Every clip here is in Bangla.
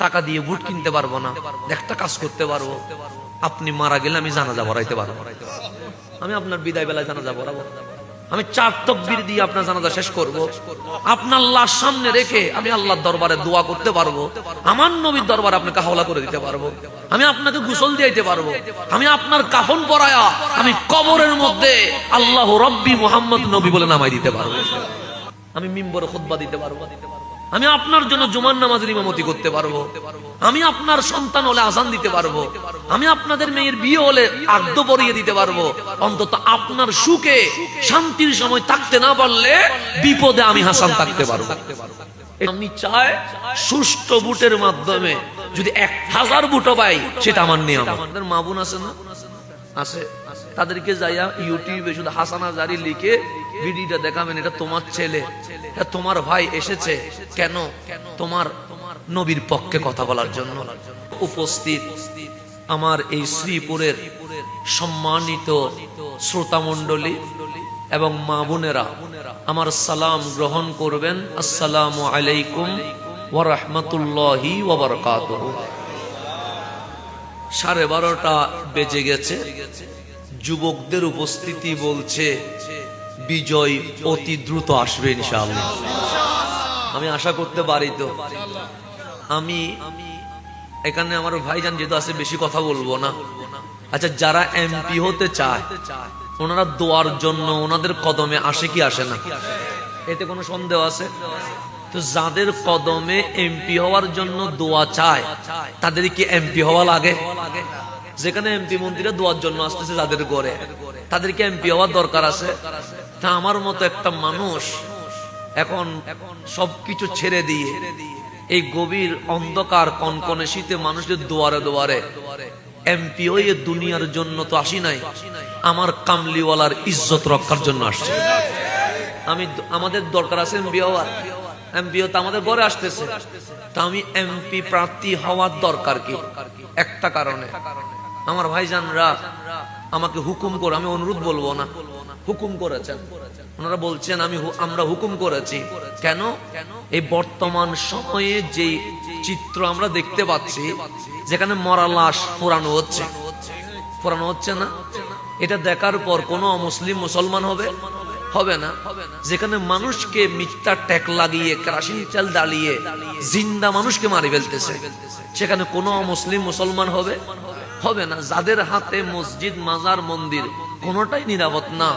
টাকা দিয়ে বুট কিনতে পারবো না, একটা কাজ করতে পারবো, আপনি মারা গেলে আমি জানাজা পড়াইতে পারবো, আমি আপনার বিদায় বেলায় জানাজা পড়াবো, আমি 4 তাকবীর দিয়ে আপনার জানাজা শেষ করব, আপনার লাশ সামনে রেখে আমি আল্লাহর দরবারে দোয়া করতে পারবো, আমার নবীর দরবারে আপনাকে হাওলা করে দিতে পারবো, আমি আপনাকে গোসল দিতে পারবো, আমি আপনার কাফন পরায়া আমি কবরের মধ্যে আল্লাহ রব্বি মুহাম্মদ নবী বলে নামাই দিতে পারবো, আমি মিম্বরে খুতবা দিতে পারবো, আমি আপনার জন্য জুমার নামাজের ইমামতি করতে পারবো, আমি আপনার সন্তান হলে আযান দিতে পারবো, আমি আপনাদের মেয়ের বিয়ে হলে আগ্দ পরিয়ে দিতে পারবো, অন্তত আপনার সুখে শান্তির সময় থাকতে না পারলে বিপদে আমি হাসান থাকতে পারবো। আমি চাই সুষ্ঠু ভোটের মাধ্যমে যদি 1000 ভোটও পাই সেটা আমার নিয়ম। আমাদের মা বোন আছে না, আছে, তাদেরকে যাইয়া ইউটিউবে শুধু হাসানা জারি লিখে ভিডিওটা দেখাবেন, এটা তোমার ছেলে, এটা তোমার ভাই এসেছে কেন, তোমার নবীর পক্ষে কথা বলার জন্য। উপস্থিত আমার এই শ্রীপুরের সম্মানিত শ্রোতা মণ্ডলী এবং মা বোনেরা, আমার সালাম গ্রহণ করবেন। আসসালামু আলাইকুম ওয়া রাহমাতুল্লাহি ওয়া বারাকাতুহু। 12:30 বেজে গেছে, যুবকদের উপস্থিতি বলছে বিজয় অতি দ্রুত আসবে ইনশাআল্লাহ। আমি আশা করতে পারি তো। আমি এখানে আমার ভাইজান যেহেতু আছে বেশি কথা বলবো না। আচ্ছা, যারা এমপি হতে চায় ওনারা দোয়ার জন্য ওনাদের কদমে আসে কি আসে না, এতে কোনো সন্দেহ আছে? তো যাদের কদমে এমপি হওয়ার জন্য দোয়া চায় তাদের কি এমপি হওয়া লাগে? যেখানে এমপি মন্ত্রীরা দোয়ার জন্য আসতেছে যাদের ঘরে, তাদেরকে এমপি হওয়ার দরকার আছে? তা আমার মতো একটা মানুষ এখন সবকিছু ছেড়ে দিয়ে এই গভীর অন্ধকার কনকনে শীতে মানুষের দুয়ারে দুয়ারে এমপি হয়ে দুনিয়ার জন্য তো আসি নাই, আমার কামলিওয়ালার ইজ্জত রক্ষার জন্য আসছে। আমাদের দরকার আছে এমপি হওয়ার, এমপি তো আমাদের ঘরে আসতেছে, তা আমি এমপি প্রার্থী হওয়ার দরকার কি? একটা কারণে আমার ভাইজানরা আমাকে হুকুম করে, আমি অনুরোধ বলবো না, হুকুম করেছেন। ওনারা বলছেন আমরা হুকুম করেছি। কেন? এই বর্তমান সময়ে যে চিত্র আমরা দেখতে পাচ্ছি, যেখানে মরা লাশ পোড়ানো হচ্ছে না, এটা দেখার পর কোন অমুসলিম মুসলমান হবে না। যেখানে মানুষকে মিথ্যা ট্যাগ লাগিয়ে কেরাসিন তেল ডালিয়ে জিন্দা মানুষকে মারি ফেলতেছে, সেখানে কোন অমুসলিম মুসলমান হবে না। যাদের হাতে মসজিদ, মাজার, মন্দির কোনটাই নিরাপদ না,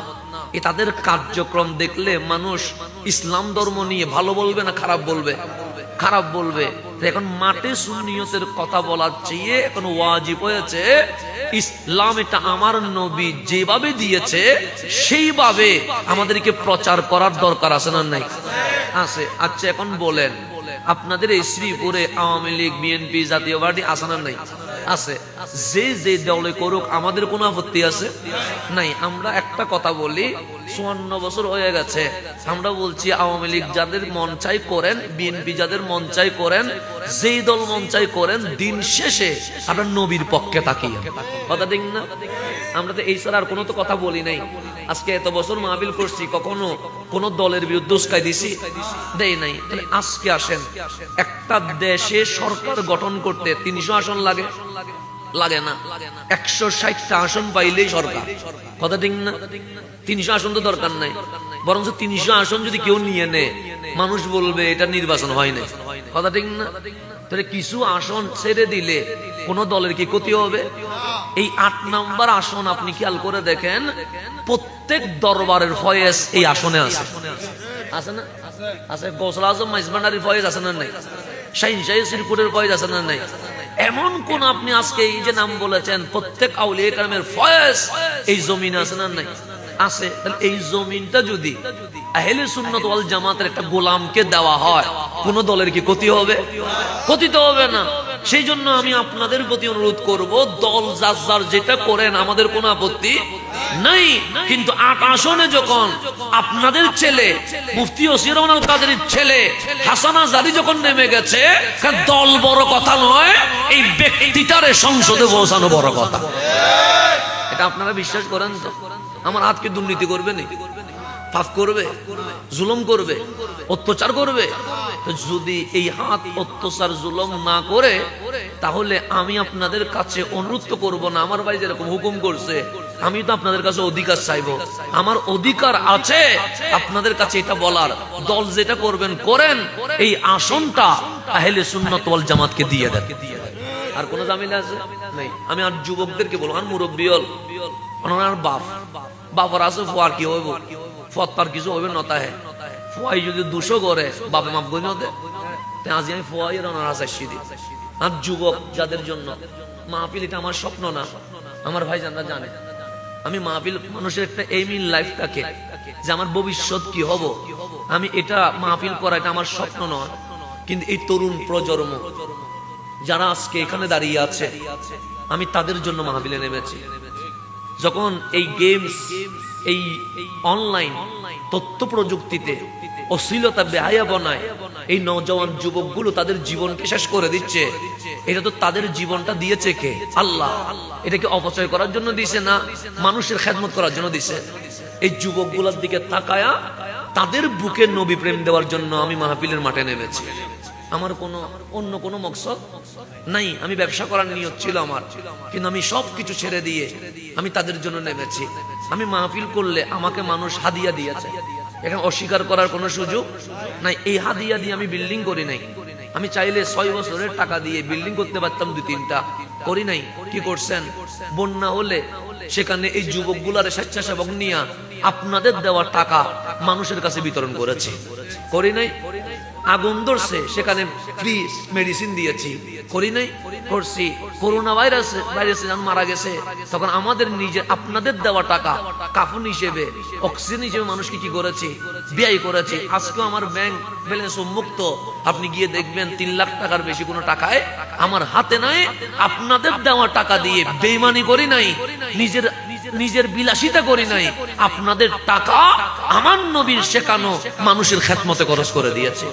তাদের কার্যক্রম দেখলে মানুষ ইসলাম ধর্ম নিয়ে ভালো বলবে না খারাপ বলবে? খারাপ বলবে। এখন মাঠে সুন্নিয়তের কথা বলার চেয়ে এখন ওয়াজিব হয়েছে ইসলাম এটা আমার নবী যেভাবে দিয়েছে সেইভাবে আমাদেরকে প্রচার করার দরকার আছে না নাই? আছে। আচ্ছা, এখন বলেন আপনাদের এই শ্রীপুরে আওয়ামী লীগ, বিএনপি, জাতীয় পার্টি আছে না নাই? আছে। যে দলে করুক আমাদের কোনো আপত্তি আছে নাই। আমরা একটা কথা বলি, 54 বছর হয়ে গেছে, আমরা বলছি আওয়ামী লীগ যাদের মন চাই করেন, বিএনপি যাদের মন চাই করেন, যেই দল মন চাই করেন, দিন শেষে আমরা নবীর পক্ষে তাকিয়ে কথা ঠিক না? আমরা তো এই ছাড়া আর কোনো তো কথা বলি নাই। আজকে এত বছর মাহফিল করছি, কখনো কোন দলের বিরুদ্ধে উস্কাই দিছি? দেই নাই। তাহলে আজকে আসেন, একটা দেশে সরকার গঠন করতে 300 আসন লাগে না, 160টা আসন পাইলেই সরকার, কথা ঠিক না? 300 আসন তো দরকার নাই, বরং 300 আসন যদি কেউ নিয়ে নেয় মানুষ বলবে এটা নির্বাচন হয় না, কথা ঠিক না? তাহলে কিছু আসন ছেড়ে দিলে কোন দলের কি ক্ষতি হবে? এই 8 নম্বর আসন আপনি খেয়াল করে দেখেন, প্রত্যেক দরবারের ফয়েজ এই আসনে আছে না? আছে। গৌসুল আজম মাইজভান্ডারির ফয়েজ আছে না নাই? শাহিনশাহী শ্রীপুরের ফয়েজ আছে না নাই? এমন কোন আপনি আজকে এই যে নাম বলেছেন প্রত্যেক আউলিয়া কেরামের ফয়েজ এই জমিন আছে না নাই? আছে। তাহলে এই জমিনটা যদি আহলে সুন্নাত ওয়াল জামাতের একটা গোলামকে দেওয়া হয়, কোন দলের কি ক্ষতি হবে? ক্ষতি তো হবে না। সেই জন্য আমি আপনাদের প্রতি অনুরোধ করব, দল যার যেটা করেন আমাদের কোনো আপত্তি নাই, কিন্তু 8 আসনে যখন আপনাদের ছেলে মুফতি ওসির রহমান আল কাদেরীর ছেলে হাসানা জারি যখন নেমে গেছে, দল বড় কথা নয়, এই ব্যক্তিটারে সংসদে পৌঁছানো বড় কথা। এটা আপনারা বিশ্বাস করেন তো? আমার হাতকে দুর্নীতি করবে না? পাপ করবে, জুলুম করবে, অত্যাচার করবে। তো যদি এই হাত অত্যাচার জুলুম না করে, তাহলে আমি আপনাদের কাছে অনুরোধ করব না, আমার ভাই যেরকম হুকুম করছে আমি তো আপনাদের কাছে অধিকার চাইবো, আমার অধিকার আছে আপনাদের কাছে এটা বলার। দল যেটা করবেন করেন, এই আসনটা আহলে সুন্নাত ওয়াল জামাতকে দিয়ে দেন। আর কোন ঝামেলা আছে নাই। আমি আর যুবকদেরকে বলবো, আর মুরব্বী হল ওনার বাবার আছে, ফুয়ার কি হইব, ফতার কিছু হইবে নতা হে। ফুয়াই যদি 200 করে বাপে মাপ গই নদে, আজ আমি ফুয়াই ওনারা চাইছি দিই। আর যুবক যাদের জন্য মাহফিল, এটা আমার স্বপ্ন না, আমার ভাই জানরা জানে আমি মাহফিল মানুষের একটা এইম ইন লাইফ থাকে যে আমার ভবিষ্যৎ কি হব, আমি এটা মাহফিল করা এটা আমার স্বপ্ন নয়। কিন্তু এই তরুণ প্রজন্ম যারা আজকে এখানে দাঁড়িয়ে আছে, আমি তাদের জন্য মাহফিলে নেমেছি। যখন এই গেমস, এই অনলাইন তথ্য প্রযুক্তিতে অশ্লীলতা বেহায়া বনায় এই নওজওয়ান যুবকগুলো তাদের জীবনকে শেষ করে দিচ্ছে, এটা তো তাদের জীবনটা দিয়েছে কে? আল্লাহ। এটাকে অপচয় করার জন্য দিছে না মানুষের খেদমত করার জন্য দিছে? এই যুবকগুলোর দিকে তাকায়া তাদের বুকে নবী প্রেম দেওয়ার জন্য আমি মাহফিলের মাঠে নেমেছি। আমার কোনো অন্য কোনো মকসদ নাই। আমি ব্যবসা করার নিয়ত ছিল আমার, কিন্তু আমি সবকিছু ছেড়ে দিয়ে আমি তাদের জন্য নেমেছি। আমি মাহফিল করলে আমাকে মানুষ হাদিয়া দিয়েছে, এখানে অস্বীকার করার কোনো সুযোগ নাই। এই হাদিয়া দিয়ে আমি বিল্ডিং করি নাই। আমি চাইলে 6 বছরের টাকা দিয়ে বিল্ডিং করতে পারতাম 2-3টা, করি নাই। কি করছেন? বন্যা হলে সেখানে এই যুবকগুলার স্বেচ্ছাসেবক নিয়ে আপনাদের দেওয়া টাকা মানুষের কাছে বিতরণ করেছি, করি নাই? আগুন ধরছে সেখানে ফ্রি মেডিসিন দিয়েছি, করি নাই? করছি। করোনা ভাইরাসে যখন মারা গেছে তখন আমাদের নিজে আপনাদের দেওয়া টাকা কাফন হিসেবে, অক্সিজেন হিসেবে মানুষকে কি করেছি? ব্যয় করেছি। আজকেও আমার ব্যাংক ব্যালেন্স উন্মুক্ত, আপনি গিয়ে দেখবেন 3 লাখ টাকার বেশি কোনো টাকায় আমার হাতে নাই। আপনাদের দেওয়া টাকা দিয়ে বেইমানি করি নাই, নিজের বিলাসিতা করি নাই। আপনাদের টাকা আমার নবীর শেখানো মানুষের খেদমতে খরচ করে দিয়েছে।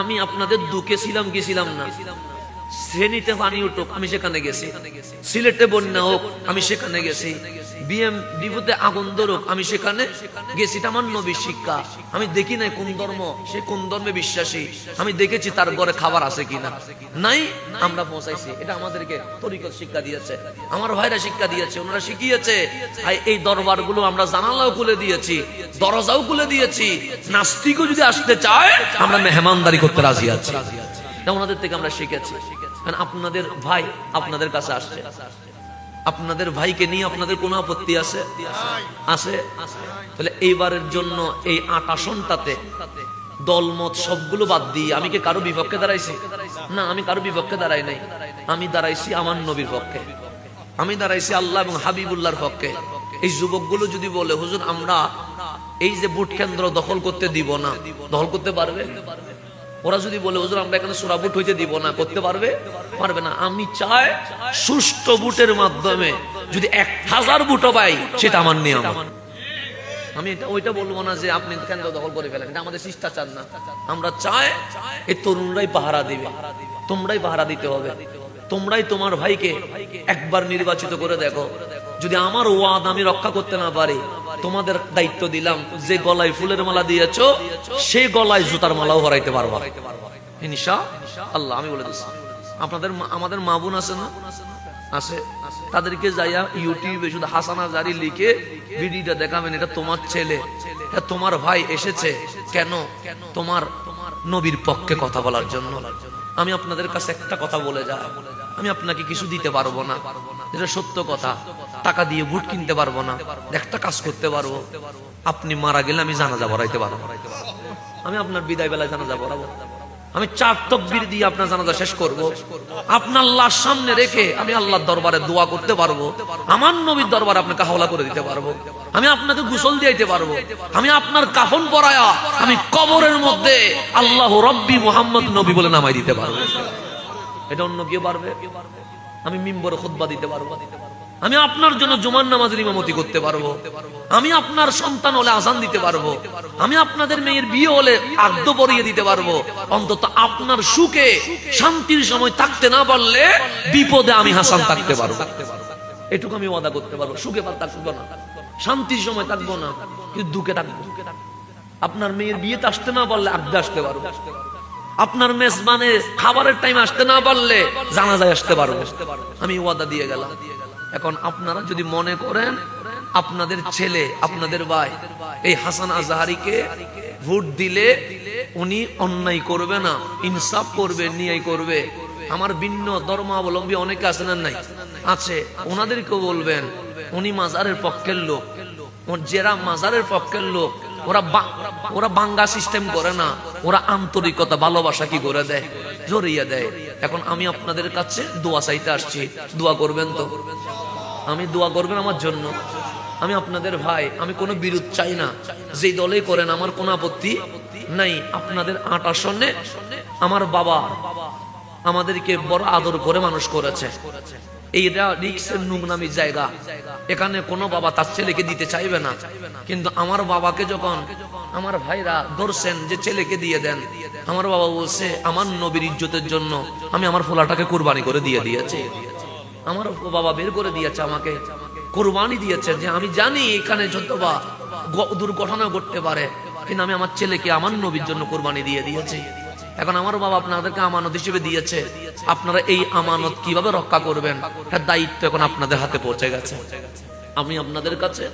আমি আপনাদের দুঃখে ছিলাম কি ছিলাম না? শ্রেণীতে পানি উঠুক আমি সেখানে গেছি, সিলেটে বন্যা হোক আমি সেখানে গেছি, বিএম ডিপোতে আগুন ধরুক আমি সেখানে গেছি। এটা আমার নবীর শিক্ষা। আমি দেখি নাই কোন ধর্ম, সে কোন ধর্মে বিশ্বাসী, আমি দেখেছি তার ঘরে খাবার আছে কিনা, নাই আমরা পৌঁছাইছি। এটা আমাদেরকে তরিকত শিক্ষা দিয়েছে, আমার ভাইরা শিক্ষা দিয়েছে, ওনারা শিখিয়েছে। এই দরবার গুলো আমরা জানালাও খুলে দিয়েছি, দরজাও খুলে দিয়েছি। নাস্তিকও যদি আসতে চায় আমরা মেহমানদারি করতে রাজি আছি। ওনাদের থেকে আমরা শিখেছি। আপনাদের ভাই আপনাদের কাছে আসছে, আপনাদের ভাইকে নিয়ে আপনাদের কোনো আপত্তি আছে? আছে। তাহলে এইবারের জন্য এই 8 আসনটাতে দলমত সবগুলো বাদ দিয়ে আমি কি কারো বিপক্ষে দাঁড়াইছি? না, আমি কারো বিপক্ষে দাঁড়াই নাই। আমি দাঁড়াইছি আমার নবীর পক্ষে, আমি দাঁড়াইছি আল্লাহ এবং হাবিবুল্লাহর পক্ষে। এই যুবকগুলো যদি বলে হুজুর আমরা এই যে ভোট কেন্দ্র দখল করতে দিব না, দখল করতে পারবে? ওরা যদি বলে হুজুর আমরা এখানে সোরা ভোট হইতে দিব না, করতে পারবে? পারবে না। আমি চাই সুষ্ঠু ভোটের মাধ্যমে যদি 1000 ভোটও পাই সেটা আমার নিয়ম। আমি এটা ওইটা বলবো না যে আপনি কেন্দ্র দখল করে ফেলেন, এটা আমাদের শিষ্টাচার না। আমরা চাই এই তরুণরাই পাহারা দিবে, তোমরাই পাহারা দিতে হবে। তোমরাই তোমার ভাইকে একবার নির্বাচিত করে দেখো, যদি আমার ওয়াদা আমি রক্ষা করতে না পারি, তোমাদের দায়িত্ব দিলাম যে গলায় ফুলের মালা দিয়েছো সেই গলায় জুতার মালাও ভরাইতে পারবা ইনশাআল্লাহ। আমি বলে দিচ্ছি, আপনাদের আমাদের মা বোন আছে না? আছে। তাদেরকে যাইয়া ইউটিউবে শুধু হাসানা জারি লিখে ভিডিওটা দেখাবেন, এটা তোমার ছেলে, এটা তোমার ভাই এসেছে কেন? তোমার নবীর পক্ষে কথা বলার জন্য। আমি আপনাদের কাছে একটা কথা বলে যাই, আমি আপনাকে কিছু দিতে পারবো না, এটা সত্য কথা। টাকা দিয়ে ভোট কিনতে পারবো না, একটা কাজ করতে পারবো, আপনি মারা গেলে আমি জানাজা পড়াইতে পারবো, আমি আপনার বিদায় বেলায় জানাজা পড়াবো, আমি 4 তাকবীর দিয়ে আপনার জানাজা শেষ করব, আপনার আল্লাহর সামনে রেখে আমি আল্লাহর দরবারে দোয়া করতে পারবো, আমার নবীর দরবারে আপনাকে হাওলা করে দিতে পারবো, আমি আপনাকে গোসল দিতে পারবো, আমি আপনার কাফন পরায়া আমি কবরের মধ্যে আল্লাহ রব্বি মুহাম্মদ নবী বলে নামাই দিতে পারবো। এটা অন্য কেউ পারবে? আমি মিম্বরে খুতবা দিতে পারবো, আমি আপনার জন্য জুমার নামাজের ইমামতি করতে পারবো, আমি আপনার সন্তান হলে আযান দিতে পারবো, আমি আপনাদের মেয়ের বিয়ে হলে আকদ পরিয়ে দিতে পারবো। অন্তত আপনার সুখে শান্তির সময় থাকতে না পারলে বিপদে আমি হাসান থাকতে পারবো, এটুকু আমি ওয়াদা করতে পারবো। সুখে থাকবো না, শান্তির সময় থাকবো না, কিন্তু দুঃখে থাকবো। আপনার মেয়ের বিয়েতে আসতে না পারলে আড্ডা আসতে পারবো, আপনার মেজবানে খাবারের টাইম আসতে না পারলে জানাজায় আসতে পারবো। আমি ওয়াদা দিয়ে গেলাম। এখন আপনারা যদি মনে করেন আপনাদের ছেলে, আপনাদের ভাই এই হাসান আজহারিকে ভোট দিলে উনি অন্যায় করবে না, ইনসাফ করবে, ন্যায় করবে, আমার ভিন্ন ধর্মাবলম্বী অনেকে আছেন না, নাই আছে, ওনাদেরকেও বলবেন উনি মাজারের পক্ষের লোক। যারা মাজারের পক্ষের লোক ওরা বাঙ্গা সিস্টেম করে না, ওরা আন্তরিকতা ভালোবাসা কি করে দেয়, জড়িয়ে দেয়। এখন আমি আপনাদের কাছে দোয়া চাইতে আসছি, দোয়া করবেন তো? আমি দোয়া করবেন আমার জন্য। আমি আপনাদের ভাই, আমি কোনো বিরোধ চাই না, যেই দলেই করেন আমার কোনো আপত্তি নাই। আপনাদের 8 আসনে আমার বাবা আমাদেরকে বড় আদর করে মানুষ করেছে। এইটা রিক্সের নোংরামি জায়গা, এখানে কোনো বাবা তার ছেলেকে দিতে চাইবে না। কিন্তু আমার বাবাকে যখন আমার ভাইরা ধরছেন যে ছেলেকে দিয়ে দেন, আমার বাবা বলছে আমার নবীর ইজ্জতের জন্য আমি আমার ফোলাটাকে কুরবানি করে দিয়ে দিয়েছি। আমার বাবা বের করে দিয়েছে, আমাকে কুরবানি দিয়েছে, যে আমি জানি এখানে যত বা দুর্ঘটনা ঘটতে পারে, কিন্তু আমি আমার ছেলেকে আমার নবীর জন্য কুরবানি দিয়ে দিয়েছি। এখন আমার বাবা আপনাদেরকে আমানত হিসেবে দিয়েছে, আপনারা এই আমানত কিভাবে রক্ষা করবেন তার দায়িত্ব এখন আপনাদের হাতে পৌঁছে গেছে। আমি আপনাদের কাছে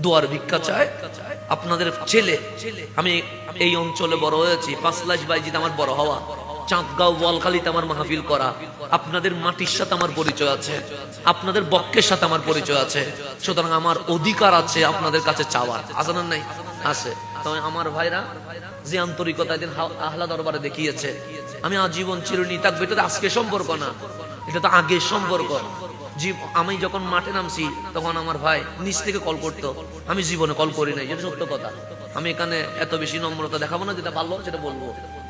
দোয়ার ভিক্ষা চাই। আপনাদের ছেলে, আমি এই অঞ্চলে বড় হয়েছি, 5 লাখ বাইজিতে আমার বড় হওয়া, চাঁদগাঁও বোয়ালখালীতে আমার মাহফিল করা, আপনাদের মাটির সাথে আমার পরিচয় আছে, আপনাদের বক্ষের সাথে আমার পরিচয় আছে। সুতরাং আমার অধিকার আছে আপনাদের কাছে চাওয়ার, আছে না নাই? আছে। তবে আমার ভাইরা যে আন্তরিকতা দিন আহলা দরবারে দেখিয়েছে, আমি আজীবন চিরুনি থাকবে। এটা তো আজকে সম্পর্ক না, এটা তো আগের সম্পর্ক। আমি যখন মাঠে নামছি তখন আমার ভাই নিচ থেকে কল করতো, আমি জীবনে কল করি নাই, যেটা সত্য কথা। আমি এখানে এত বেশি নম্রতা দেখাবো না, যেটা ভালো সেটা বলবো।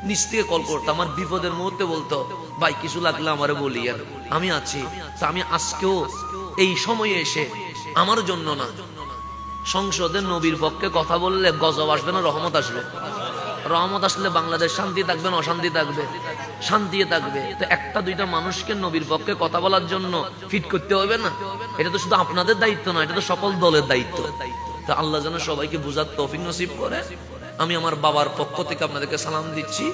নিচ থেকে কল করতো, আমার বিপদের মুহূর্তে বলতো ভাই কিছু লাগলে আমারে বলি, আর আমি আছি। তা আমি আজকেও এই সময়ে এসে আমার জন্য না, সংসদে নবীর পক্ষে কথা বললে গজব আসবে না, রহমত আসবে। রহমত আসলে বাংলাদেশ শান্তি থাকবে না অশান্তি থাকবে? শান্তি থাকবে। তো একটা দুইটা মানুষকে নবীর পক্ষে কথা বলার জন্য ফিট করতে হবে না? এটা তো শুধু আপনাদের দায়িত্ব না, এটা তো সকল দলের দায়িত্ব। তো আল্লাহ যেন সবাইকে বুঝার তৌফিক নসিব করে। আমি আমার বাবার পক্ষ থেকে আপনাদেরকে সালাম দিচ্ছি।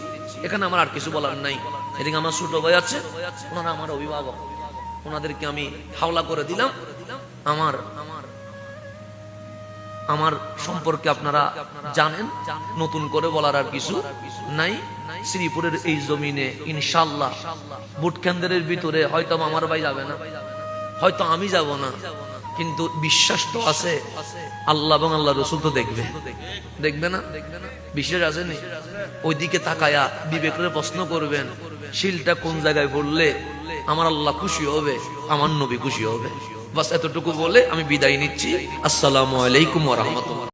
এখানে আমার আর কিছু বলার নাই। এদিকে আমার ছোট ভাই আছে, ওনারা আমার অভিভাবক, ওনাদেরকে আমি হাওলা করে দিলাম। আমার সম্পর্কে আপনারা জানেন, নতুন করে বলার আর কিছু নাই। শ্রীপুরের এই জমিনে ইনশাআল্লাহ ভোট কেন্দ্রের ভিতরে হয়তো আমার ভাই যাবে না, হয়তো আমি যাব না, কিন্তু বিশ্বাস তো আছে আল্লাহ এবং আল্লাহ রসুল তো দেখবে না? বিশ্বাস আছে নি? ওইদিকে তাকায়া বিবেকের প্রশ্ন করবেন, শিলটা কোন জায়গায় পড়লে আমার আল্লাহ খুশি হবে, আমার নবী খুশি হবে। বাস এতটুকু বলে আমি বিদায় নিচ্ছি। আসসালামু আলাইকুম ওয়া রাহমাতুল্লাহ।